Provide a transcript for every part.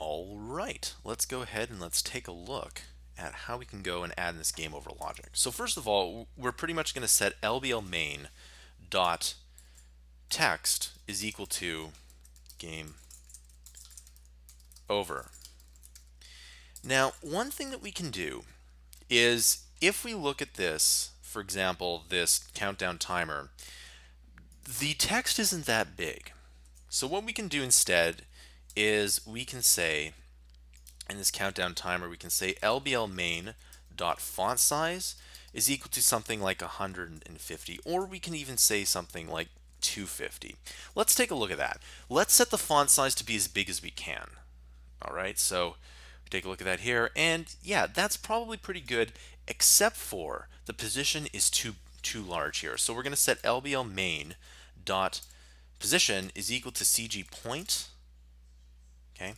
All right, let's go ahead and let's take a look at how we can go and add this game over logic. So first of all, we're pretty much going to set LBL main dot text is equal to game over. Now, one thing that we can do is if we look at this, for example, this countdown timer, the text isn't that big. So what we can do instead is we can say in this countdown timer, we can say LBL main dot font size is equal to something like 150, or we can even say something like 250. Let's take a look at that. Let's set the font size to be as big as we can. All right, so take a look at that here, and yeah, that's probably pretty good, except for the position is too large here. So we're going to set LBL main dot position is equal to CG point. Okay,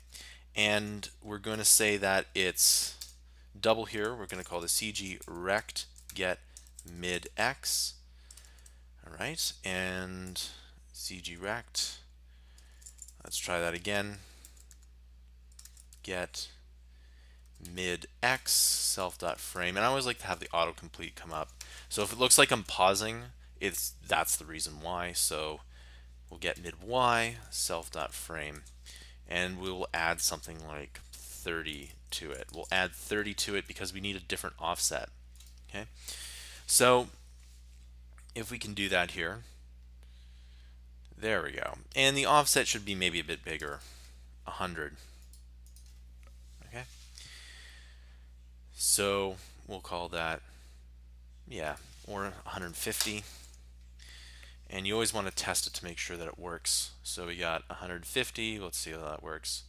and we're going to say that it's double here. We're going to call the CG rect get mid x. All right, and CG rect. Let's try that again. Get mid x self.frame, and I always like to have the autocomplete come up. So if it looks like I'm pausing, that's the reason why. So we'll get mid y self.frame, and we'll add something like 30 to it. We'll add 30 to it because we need a different offset. Okay, so if we can do that here, there we go, and the offset should be maybe a bit bigger, 100. Okay, so we'll call that, yeah, or 150. And you always want to test it to make sure that it works. So we got 150. Let's see how that works.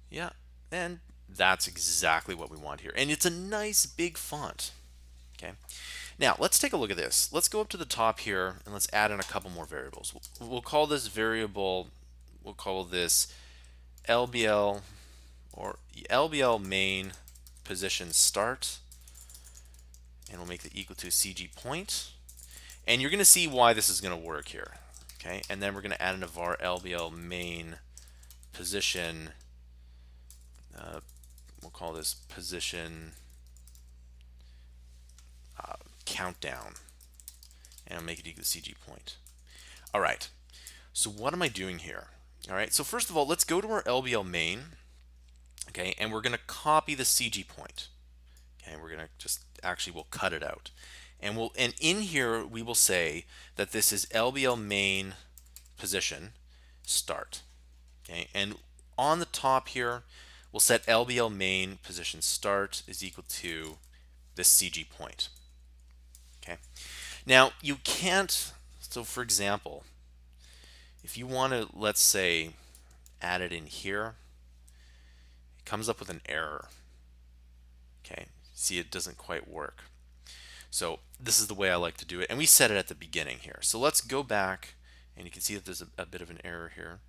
Yeah, and that's exactly what we want here. And it's a nice big font. Okay, now let's take a look at this. Let's go up to the top here and let's add in a couple more variables. We'll call this variable, we'll call this LBL or LBL main position start, and we'll make it equal to CG point. And you're going to see why this is going to work here. Okay, and then we're going to add in a var LBL main position. We'll call this position countdown, and I'll make it equal to CG point. All right, so what am I doing here? All right, so first of all, let's go to our LBL main. Okay, and we're going to copy the CG point. Okay, we're going to just actually we'll cut it out. And in here we will say that this is LBL main position start. Okay, and on the top here we'll set LBL main position start is equal to this CG point. Okay, now you can't, so for example, if you want to, let's say, add it in here, it comes up with an error. Okay, see, it doesn't quite work. So this is the way I like to do it, and we set it at the beginning here. So let's go back, and you can see that there's a bit of an error here,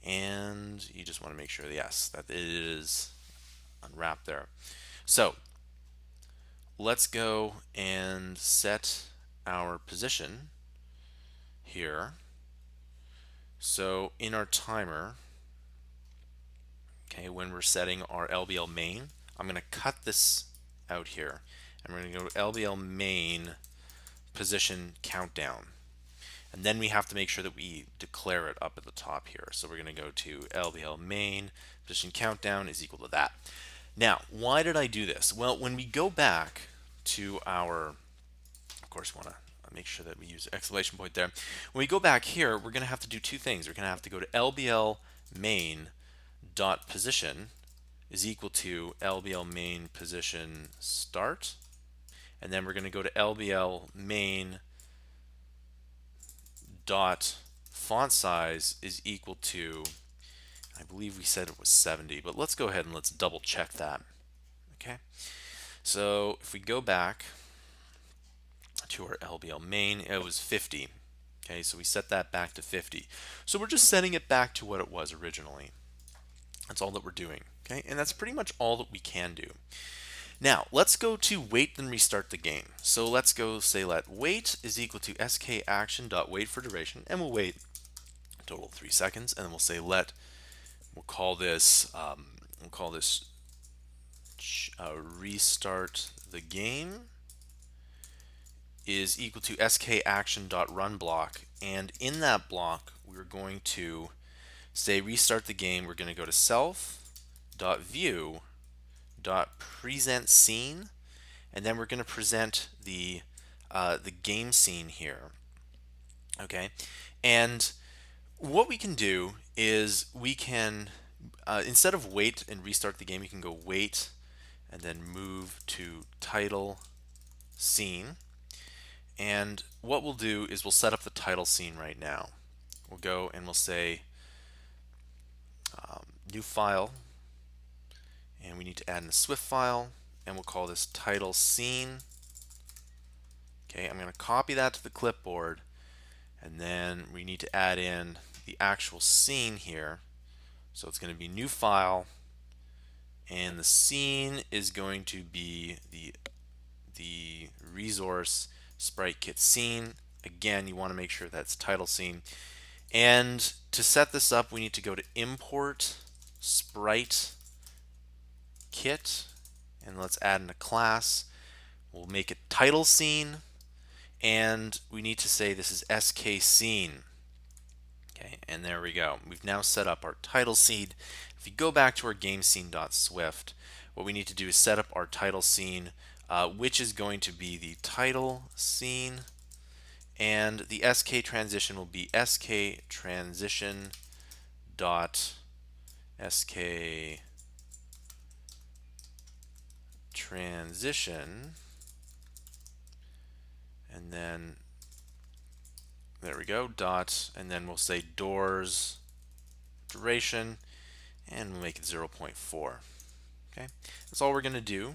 and you just want to make sure, yes, that it is unwrapped there. So let's go and set our position here. So in our timer, okay, when we're setting our LBL main, I'm going to cut this out here, and we're going to go to LBL main position countdown, and then we have to make sure that we declare it up at the top here. So we're going to go to LBL main position countdown is equal to that. Now, why did I do this? Well, when we go back to our, of course, want to make sure that we use exclamation point there. When we go back here, we're going to have to do two things. We're going to have to go to LBL main dot position is equal to LBL main position start, and then we're going to go to LBL main dot font size is equal to, I believe we said it was 70, but let's go ahead and let's double check that. Okay, so if we go back to our LBL main, it was 50. Okay, so we set that back to 50. So we're just setting it back to what it was originally. That's all that we're doing. Okay, and that's pretty much all that we can do. Now let's go to wait then restart the game. So let's go say let wait is equal to sk action dot wait for duration, and we'll wait a total of 3 seconds, and then we'll say we'll call this we'll call this restart the game is equal to skaction.run block, and in that block we're going to say restart the game. We're going to go to self.view.present scene, and then we're going to present the game scene here. Okay, and what we can do is we can instead of wait and restart the game, you can go wait and then move to title scene. And what we'll do is we'll set up the title scene right now. We'll go and we'll say new file, and we need to add in a Swift file, and we'll call this title scene. Okay, I'm going to copy that to the clipboard, and then we need to add in the actual scene here. So it's going to be new file, and the scene is going to be the resource SpriteKit scene. Again, you want to make sure that's title scene. And to set this up, we need to go to import SpriteKit, and let's add in a class. We'll make it title scene, and we need to say this is SK scene. Okay, and there we go. We've now set up our title scene. If you go back to our game scene.swift, what we need to do is set up our title scene, which is going to be the title scene, and the SK transition will be SK transition dot SK transition, and then there we go, dot, and then we'll say doors duration, and we'll make it 0.4. Okay, that's all we're going to do.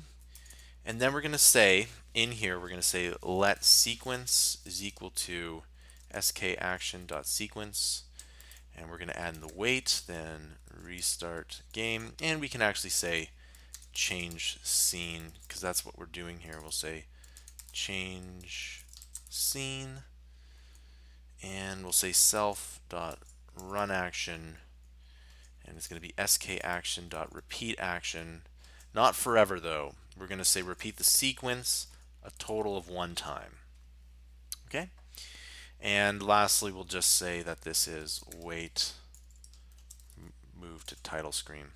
And then we're going to say in here, we're going to say let sequence is equal to skaction.sequence, and we're going to add in the wait, then restart game, and we can actually say change scene, because that's what we're doing here. We'll say change scene, and we'll say self.run action, and it's going to be skaction.repeat action. Not forever though. We're going to say repeat the sequence a total of 1 time. Okay? And lastly, we'll just say that this is wait, move to title screen.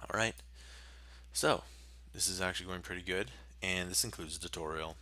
All right. So this is actually going pretty good, and this concludes the tutorial.